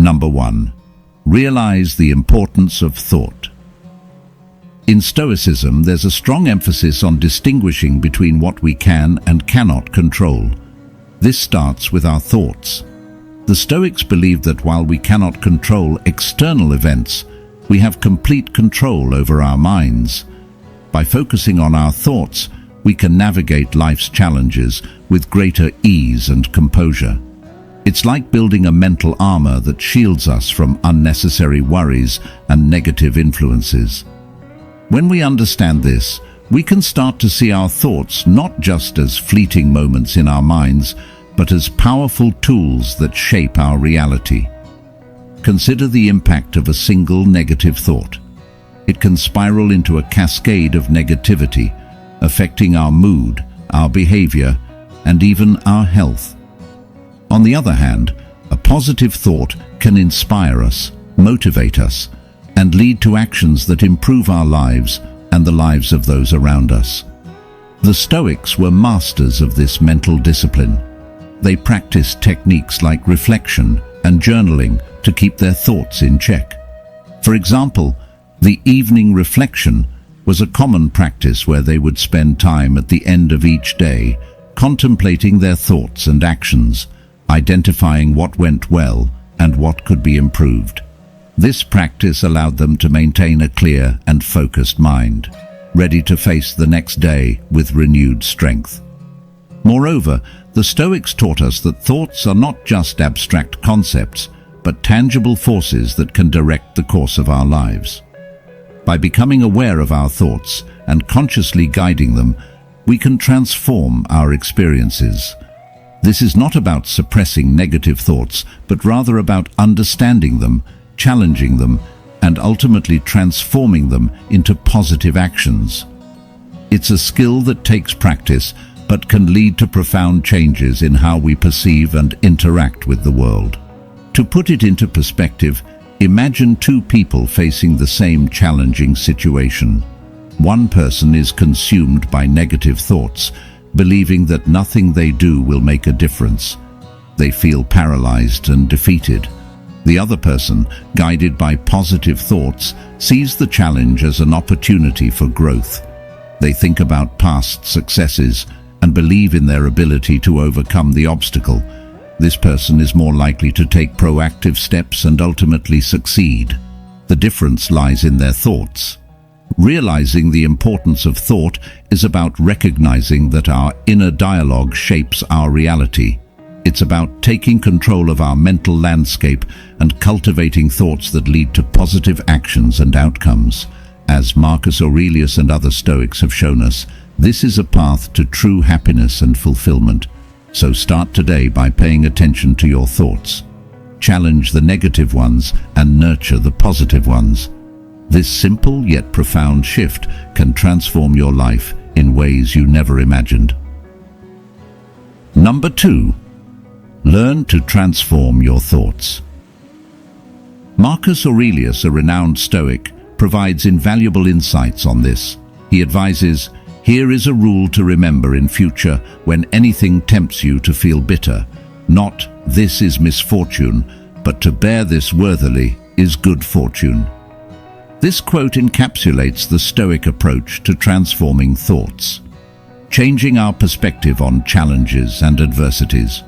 Number 1. Realize the importance of thought. In Stoicism, there's a strong emphasis on distinguishing between what we can and cannot control. This starts with our thoughts. The Stoics believe that while we cannot control external events, we have complete control over our minds. By focusing on our thoughts, we can navigate life's challenges with greater ease and composure. It's like building a mental armor that shields us from unnecessary worries and negative influences. When we understand this, we can start to see our thoughts not just as fleeting moments in our minds, but as powerful tools that shape our reality. Consider the impact of a single negative thought. It can spiral into a cascade of negativity, affecting our mood, our behavior, and even our health. On the other hand, a positive thought can inspire us, motivate us, and lead to actions that improve our lives and the lives of those around us. The Stoics were masters of this mental discipline. They practiced techniques like reflection and journaling to keep their thoughts in check. For example, the evening reflection was a common practice where they would spend time at the end of each day contemplating their thoughts and actions, identifying what went well and what could be improved. This practice allowed them to maintain a clear and focused mind, ready to face the next day with renewed strength. Moreover, the Stoics taught us that thoughts are not just abstract concepts, but tangible forces that can direct the course of our lives. By becoming aware of our thoughts and consciously guiding them, we can transform our experiences. This is not about suppressing negative thoughts, but rather about understanding them, challenging them, and ultimately transforming them into positive actions. It's a skill that takes practice, but can lead to profound changes in how we perceive and interact with the world. To put it into perspective, imagine two people facing the same challenging situation. One person is consumed by negative thoughts, believing that nothing they do will make a difference. They feel paralyzed and defeated. The other person, guided by positive thoughts, sees the challenge as an opportunity for growth. They think about past successes and believe in their ability to overcome the obstacle. This person is more likely to take proactive steps and ultimately succeed. The difference lies in their thoughts. Realizing the importance of thought is about recognizing that our inner dialogue shapes our reality. It's about taking control of our mental landscape and cultivating thoughts that lead to positive actions and outcomes. As Marcus Aurelius and other Stoics have shown us, this is a path to true happiness and fulfillment. So start today by paying attention to your thoughts. Challenge the negative ones and nurture the positive ones. This simple yet profound shift can transform your life in ways you never imagined. Number 2. Learn to transform your thoughts. Marcus Aurelius, a renowned Stoic, provides invaluable insights on this. He advises, "Here is a rule to remember in future when anything tempts you to feel bitter. Not, this is misfortune, but to bear this worthily is good fortune." This quote encapsulates the Stoic approach to transforming thoughts, changing our perspective on challenges and adversities.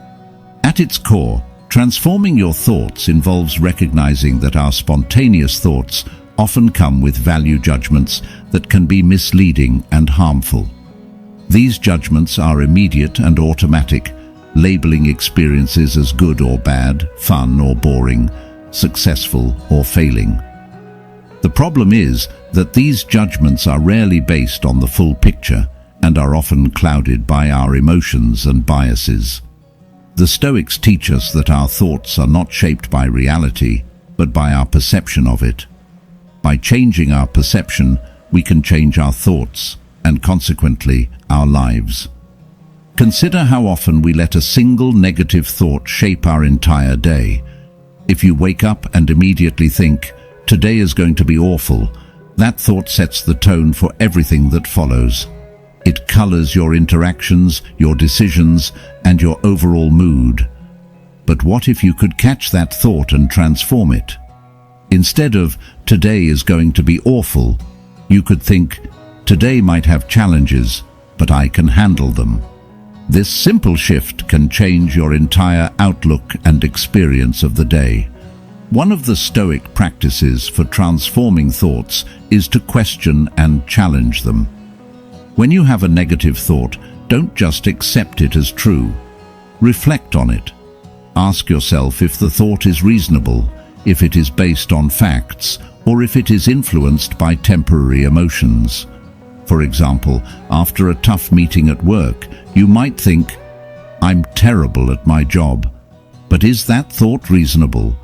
At its core, transforming your thoughts involves recognizing that our spontaneous thoughts often come with value judgments that can be misleading and harmful. These judgments are immediate and automatic, labeling experiences as good or bad, fun or boring, successful or failing. The problem is that these judgments are rarely based on the full picture and are often clouded by our emotions and biases. The Stoics teach us that our thoughts are not shaped by reality, but by our perception of it. By changing our perception, we can change our thoughts and consequently our lives. Consider how often we let a single negative thought shape our entire day. If you wake up and immediately think, "Today is going to be awful," that thought sets the tone for everything that follows. It colors your interactions, your decisions, and your overall mood. But what if you could catch that thought and transform it? Instead of, "Today is going to be awful," you could think, "Today might have challenges, but I can handle them." This simple shift can change your entire outlook and experience of the day. One of the Stoic practices for transforming thoughts is to question and challenge them. When you have a negative thought, don't just accept it as true. Reflect on it. Ask yourself if the thought is reasonable, if it is based on facts, or if it is influenced by temporary emotions. For example, after a tough meeting at work, you might think, "I'm terrible at my job." But is that thought reasonable?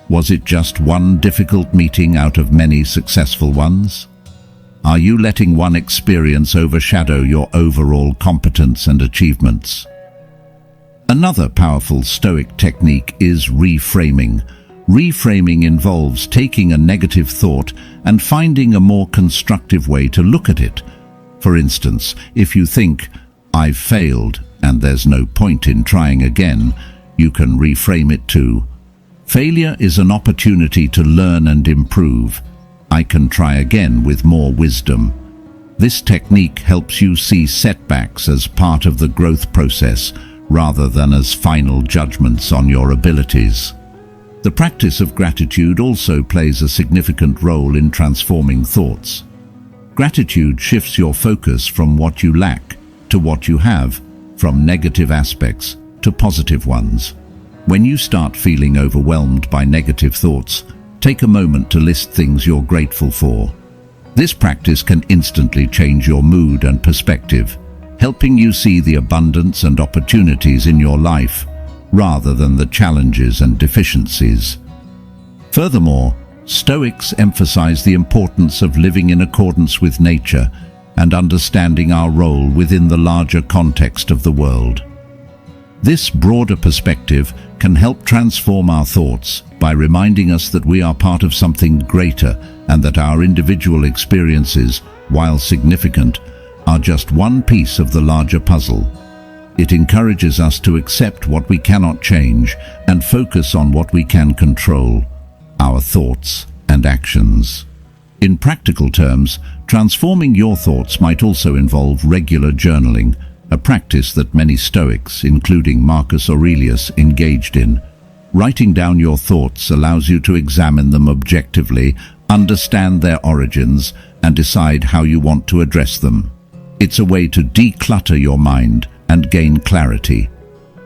Was it just one difficult meeting out of many successful ones? Are you letting one experience overshadow your overall competence and achievements? Another powerful Stoic technique is reframing. Reframing involves taking a negative thought and finding a more constructive way to look at it. For instance, if you think, "I've failed and there's no point in trying again," you can reframe it to, "Failure is an opportunity to learn and improve. I can try again with more wisdom." This technique helps you see setbacks as part of the growth process rather than as final judgments on your abilities. The practice of gratitude also plays a significant role in transforming thoughts. Gratitude shifts your focus from what you lack to what you have, from negative aspects to positive ones. When you start feeling overwhelmed by negative thoughts, take a moment to list things you're grateful for. This practice can instantly change your mood and perspective, helping you see the abundance and opportunities in your life, rather than the challenges and deficiencies. Furthermore, Stoics emphasize the importance of living in accordance with nature and understanding our role within the larger context of the world. This broader perspective can help transform our thoughts by reminding us that we are part of something greater and that our individual experiences, while significant, are just one piece of the larger puzzle. It encourages us to accept what we cannot change and focus on what we can control, our thoughts and actions. In practical terms, transforming your thoughts might also involve regular journaling, a practice that many Stoics, including Marcus Aurelius, engaged in. Writing down your thoughts allows you to examine them objectively, understand their origins, and decide how you want to address them. It's a way to declutter your mind and gain clarity.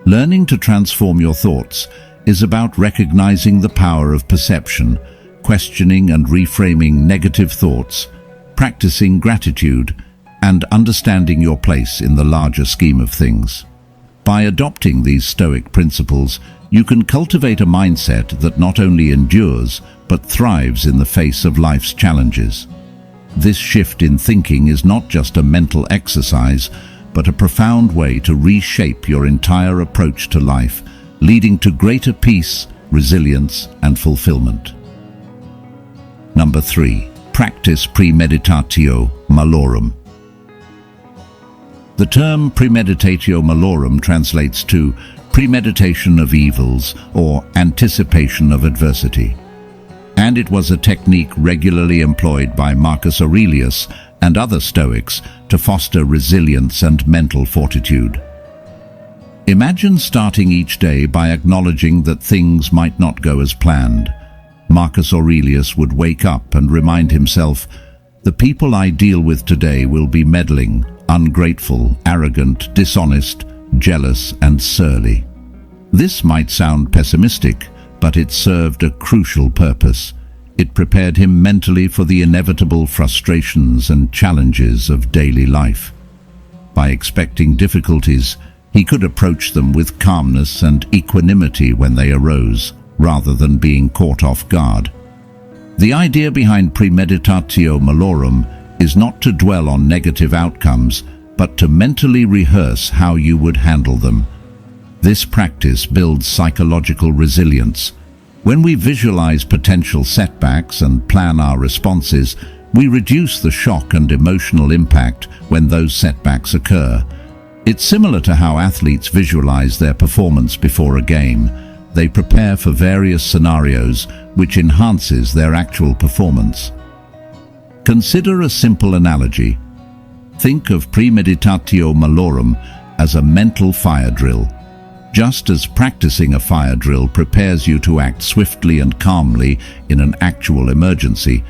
Learning to transform your thoughts is about recognizing the power of perception, questioning and reframing negative thoughts, practicing gratitude, and understanding your place in the larger scheme of things. By adopting these Stoic principles, you can cultivate a mindset that not only endures, but thrives in the face of life's challenges. This shift in thinking is not just a mental exercise, but a profound way to reshape your entire approach to life, leading to greater peace, resilience, and fulfillment. Number 3. Practice premeditatio malorum. The term premeditatio malorum translates to premeditation of evils or anticipation of adversity. And it was a technique regularly employed by Marcus Aurelius and other Stoics to foster resilience and mental fortitude. Imagine starting each day by acknowledging that things might not go as planned. Marcus Aurelius would wake up and remind himself, "The people I deal with today will be meddling, ungrateful, arrogant, dishonest, jealous, and surly." This might sound pessimistic, but it served a crucial purpose. It prepared him mentally for the inevitable frustrations and challenges of daily life. By expecting difficulties, he could approach them with calmness and equanimity when they arose, rather than being caught off guard. The idea behind premeditatio malorum is not to dwell on negative outcomes, but to mentally rehearse how you would handle them. This practice builds psychological resilience. When we visualize potential setbacks and plan our responses, we reduce the shock and emotional impact when those setbacks occur. It's similar to how athletes visualize their performance before a game. they prepare for various scenarios which enhances their actual performance. Consider a simple analogy. Think of premeditatio malorum as a mental fire drill. Just as practicing a fire drill prepares you to act swiftly and calmly in an actual emergency,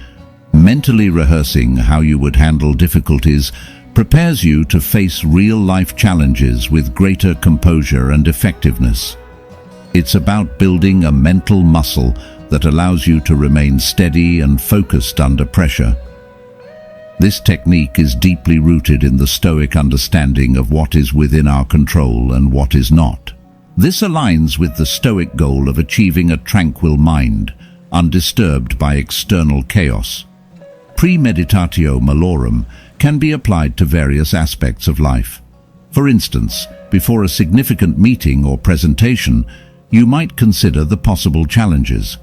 mentally rehearsing how you would handle difficulties prepares you to face real-life challenges with greater composure and effectiveness. It's about building a mental muscle that allows you to remain steady and focused under pressure. This technique is deeply rooted in the Stoic understanding of what is within our control and what is not. This aligns with the Stoic goal of achieving a tranquil mind, undisturbed by external chaos. Premeditatio malorum can be applied to various aspects of life. For instance, before a significant meeting or presentation, you might consider the possible challenges.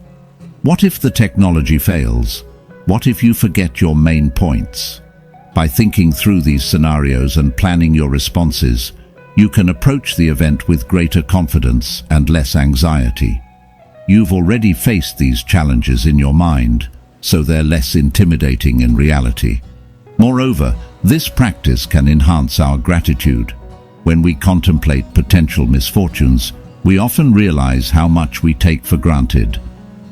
What if the technology fails? What if you forget your main points? By thinking through these scenarios and planning your responses, you can approach the event with greater confidence and less anxiety. You've already faced these challenges in your mind, so they're less intimidating in reality. Moreover, this practice can enhance our gratitude. When we contemplate potential misfortunes, we often realize how much we take for granted.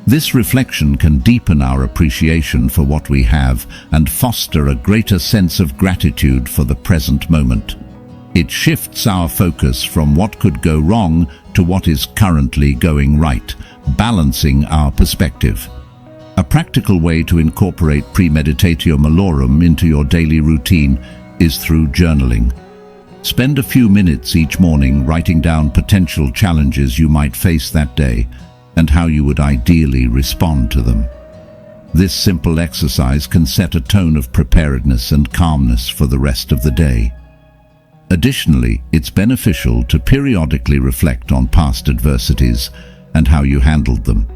This reflection can deepen our appreciation for what we have and foster a greater sense of gratitude for the present moment. It shifts our focus from what could go wrong to what is currently going right, balancing our perspective. A practical way to incorporate premeditatio malorum into your daily routine is through journaling. Spend a few minutes each morning writing down potential challenges you might face that day and how you would ideally respond to them. This simple exercise can set a tone of preparedness and calmness for the rest of the day. Additionally, it's beneficial to periodically reflect on past adversities and how you handled them.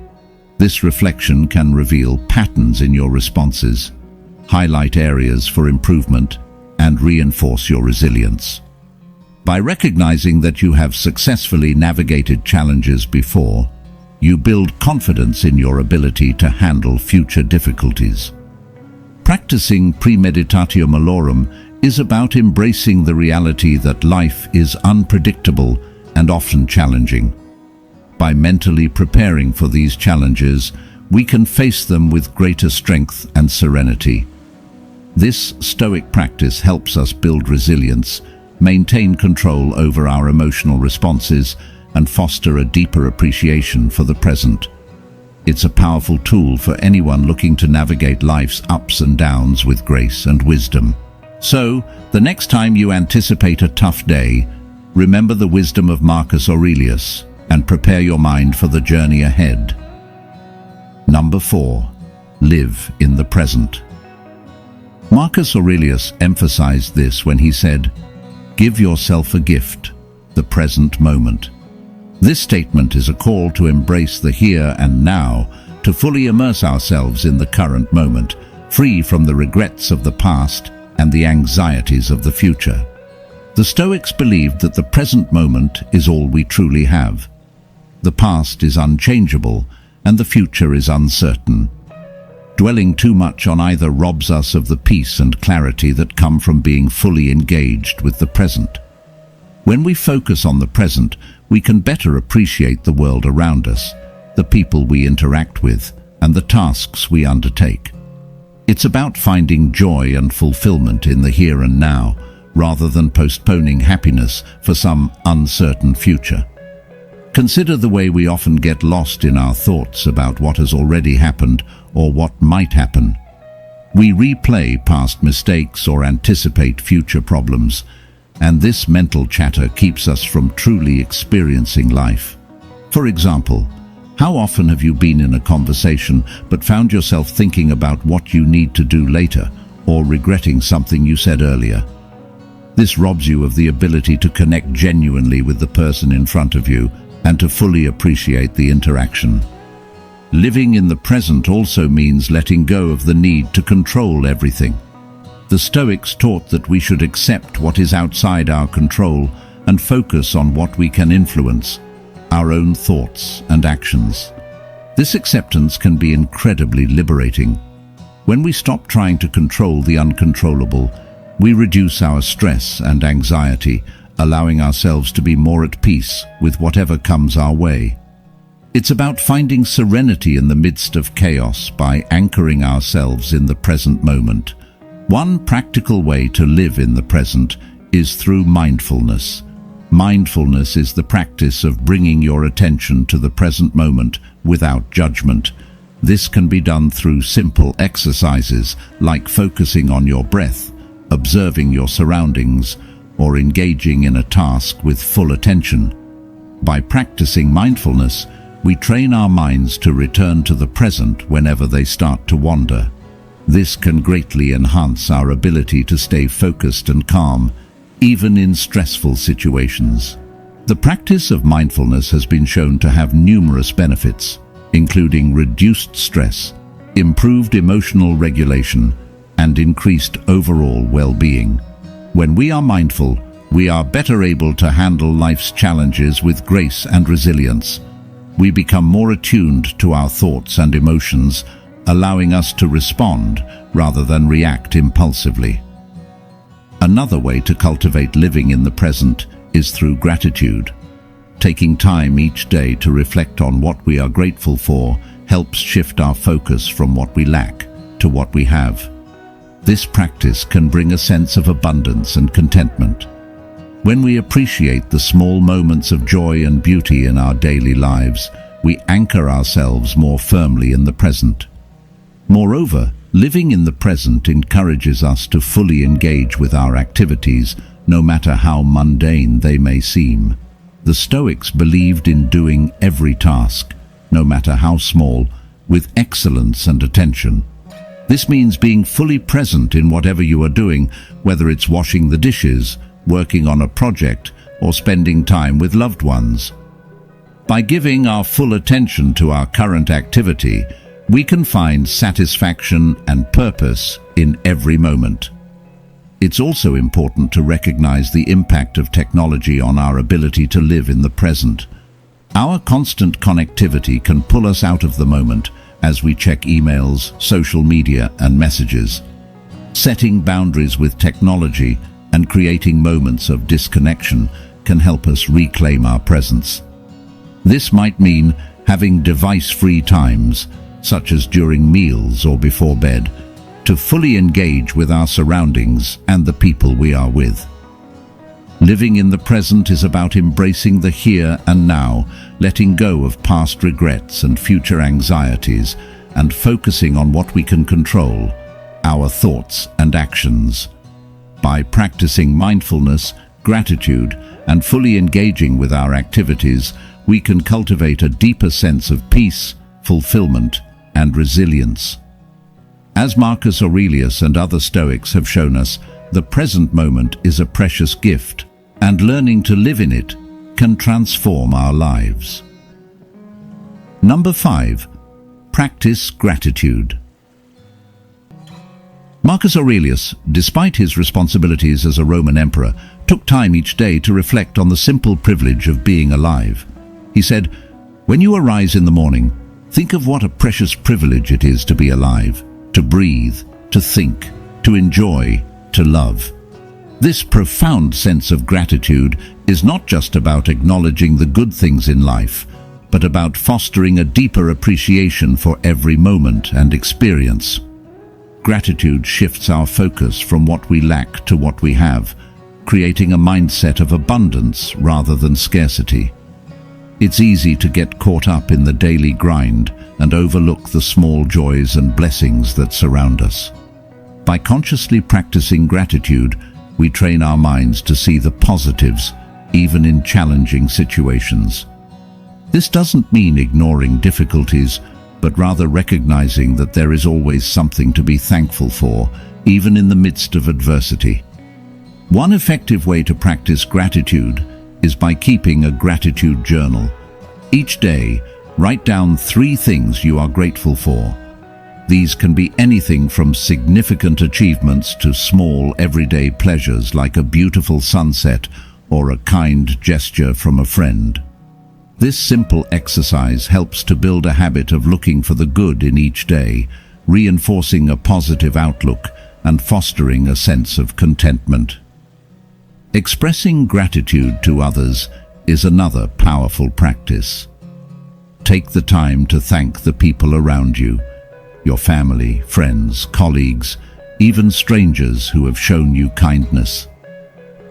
This reflection can reveal patterns in your responses, highlight areas for improvement, and reinforce your resilience. By recognizing that you have successfully navigated challenges before, you build confidence in your ability to handle future difficulties. Practicing premeditatio malorum is about embracing the reality that life is unpredictable and often challenging. By mentally preparing for these challenges, we can face them with greater strength and serenity. This Stoic practice helps us build resilience, maintain control over our emotional responses, and foster a deeper appreciation for the present. It's a powerful tool for anyone looking to navigate life's ups and downs with grace and wisdom. So, the next time you anticipate a tough day, remember the wisdom of Marcus Aurelius and prepare your mind for the journey ahead. Number 4. Live in the present. Marcus Aurelius emphasized this when he said, "Give yourself a gift, the present moment." This statement is a call to embrace the here and now, to fully immerse ourselves in the current moment, free from the regrets of the past and the anxieties of the future. The Stoics believed that the present moment is all we truly have. The past is unchangeable and the future is uncertain. Dwelling too much on either robs us of the peace and clarity that come from being fully engaged with the present. When we focus on the present, we can better appreciate the world around us, the people we interact with, and the tasks we undertake. It's about finding joy and fulfillment in the here and now, rather than postponing happiness for some uncertain future. Consider the way we often get lost in our thoughts about what has already happened or what might happen. We replay past mistakes or anticipate future problems, and this mental chatter keeps us from truly experiencing life. For example, how often have you been in a conversation but found yourself thinking about what you need to do later or regretting something you said earlier? This robs you of the ability to connect genuinely with the person in front of you and to fully appreciate the interaction. Living in the present also means letting go of the need to control everything. The Stoics taught that we should accept what is outside our control and focus on what we can influence. our own thoughts and actions. This acceptance can be incredibly liberating. When we stop trying to control the uncontrollable, we reduce our stress and anxiety, allowing ourselves to be more at peace with whatever comes our way. It's about finding serenity in the midst of chaos by anchoring ourselves in the present moment. One practical way to live in the present is through mindfulness. Mindfulness is the practice of bringing your attention to the present moment without judgment. This can be done through simple exercises like focusing on your breath, observing your surroundings, or engaging in a task with full attention. By practicing mindfulness, we train our minds to return to the present whenever they start to wander. This can greatly enhance our ability to stay focused and calm, even in stressful situations. The practice of mindfulness has been shown to have numerous benefits, including reduced stress, improved emotional regulation, and increased overall well-being. When we are mindful, we are better able to handle life's challenges with grace and resilience. We become more attuned to our thoughts and emotions, allowing us to respond rather than react impulsively. Another way to cultivate living in the present is through gratitude. Taking time each day to reflect on what we are grateful for helps shift our focus from what we lack to what we have. This practice can bring a sense of abundance and contentment. When we appreciate the small moments of joy and beauty in our daily lives, we anchor ourselves more firmly in the present. Moreover, living in the present encourages us to fully engage with our activities, no matter how mundane they may seem. The Stoics believed in doing every task, no matter how small, with excellence and attention. This means being fully present in whatever you are doing, whether it's washing the dishes, working on a project, or spending time with loved ones. By giving our full attention to our current activity, we can find satisfaction and purpose in every moment. It's also important to recognize the impact of technology on our ability to live in the present. Our constant connectivity can pull us out of the moment as we check emails, social media, and messages. Setting boundaries with technology and creating moments of disconnection can help us reclaim our presence. This might mean having device-free times, such as during meals or before bed, to fully engage with our surroundings and the people we are with. Living in the present is about embracing the here and now, letting go of past regrets and future anxieties, and focusing on what we can control, our thoughts and actions. By practicing mindfulness, gratitude, and fully engaging with our activities, we can cultivate a deeper sense of peace, fulfillment, and resilience. As Marcus Aurelius and other Stoics have shown us, the present moment is a precious gift, and learning to live in it can transform our lives. Number 5. Practice gratitude. Marcus Aurelius, despite his responsibilities as a Roman emperor, took time each day to reflect on the simple privilege of being alive. He said, "When you arise in the morning, think of what a precious privilege it is to be alive, to breathe, to think, to enjoy, to love." This profound sense of gratitude is not just about acknowledging the good things in life, but about fostering a deeper appreciation for every moment and experience. Gratitude shifts our focus from what we lack to what we have, creating a mindset of abundance rather than scarcity. It's easy to get caught up in the daily grind and overlook the small joys and blessings that surround us. By consciously practicing gratitude, we train our minds to see the positives, even in challenging situations. This doesn't mean ignoring difficulties, but rather recognizing that there is always something to be thankful for, even in the midst of adversity. One effective way to practice gratitude is by keeping a gratitude journal. Each day, write down 3 things you are grateful for. These can be anything from significant achievements to small everyday pleasures like a beautiful sunset or a kind gesture from a friend. This simple exercise helps to build a habit of looking for the good in each day, reinforcing a positive outlook and fostering a sense of contentment. Expressing gratitude to others is another powerful practice. Take the time to thank the people around you, your family, friends, colleagues, even strangers who have shown you kindness.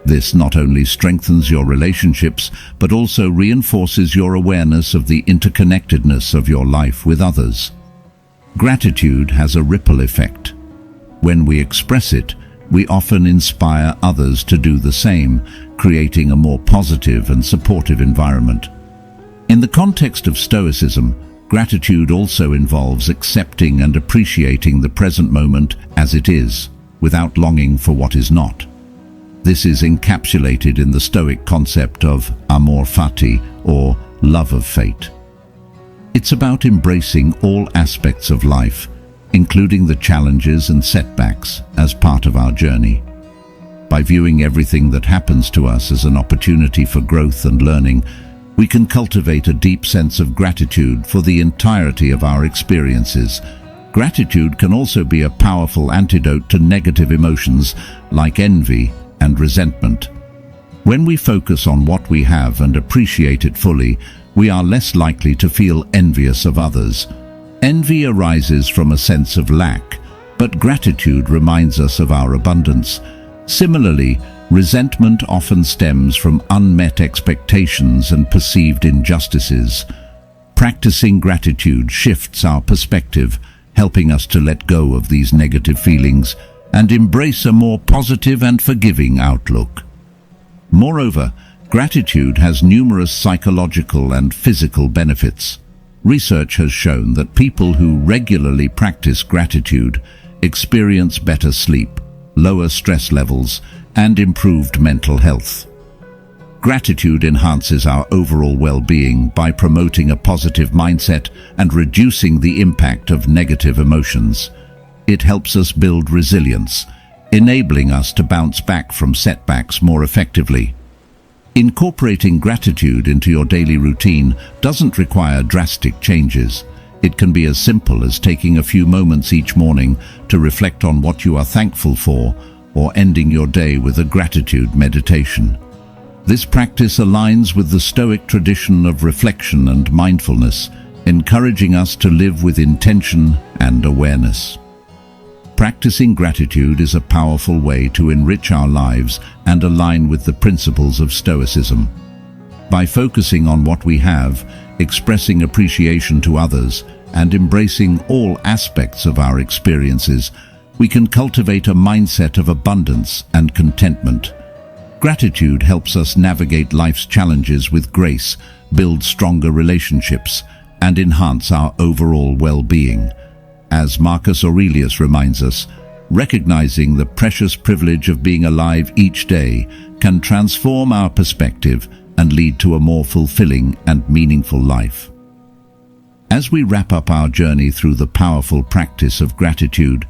This not only strengthens your relationships, but also reinforces your awareness of the interconnectedness of your life with others. Gratitude has a ripple effect. When we express it, we often inspire others to do the same, creating a more positive and supportive environment. In the context of Stoicism, gratitude also involves accepting and appreciating the present moment as it is, without longing for what is not. This is encapsulated in the Stoic concept of amor fati, or love of fate. It's about embracing all aspects of life, including the challenges and setbacks, as part of our journey. By viewing everything that happens to us as an opportunity for growth and learning, we can cultivate a deep sense of gratitude for the entirety of our experiences. Gratitude can also be a powerful antidote to negative emotions like envy and resentment. When we focus on what we have and appreciate it fully, we are less likely to feel envious of others. Envy arises from a sense of lack, but gratitude reminds us of our abundance. Similarly, resentment often stems from unmet expectations and perceived injustices. Practicing gratitude shifts our perspective, helping us to let go of these negative feelings and embrace a more positive and forgiving outlook. Moreover, gratitude has numerous psychological and physical benefits. Research has shown that people who regularly practice gratitude experience better sleep, lower stress levels, and improved mental health. Gratitude enhances our overall well-being by promoting a positive mindset and reducing the impact of negative emotions. It helps us build resilience, enabling us to bounce back from setbacks more effectively. Incorporating gratitude into your daily routine doesn't require drastic changes. It can be as simple as taking a few moments each morning to reflect on what you are thankful for, or ending your day with a gratitude meditation. This practice aligns with the Stoic tradition of reflection and mindfulness, encouraging us to live with intention and awareness. Practicing gratitude is a powerful way to enrich our lives and align with the principles of Stoicism. By focusing on what we have, expressing appreciation to others, and embracing all aspects of our experiences, we can cultivate a mindset of abundance and contentment. Gratitude helps us navigate life's challenges with grace, build stronger relationships, and enhance our overall well-being. As Marcus Aurelius reminds us, recognizing the precious privilege of being alive each day can transform our perspective and lead to a more fulfilling and meaningful life. As we wrap up our journey through the powerful practice of gratitude,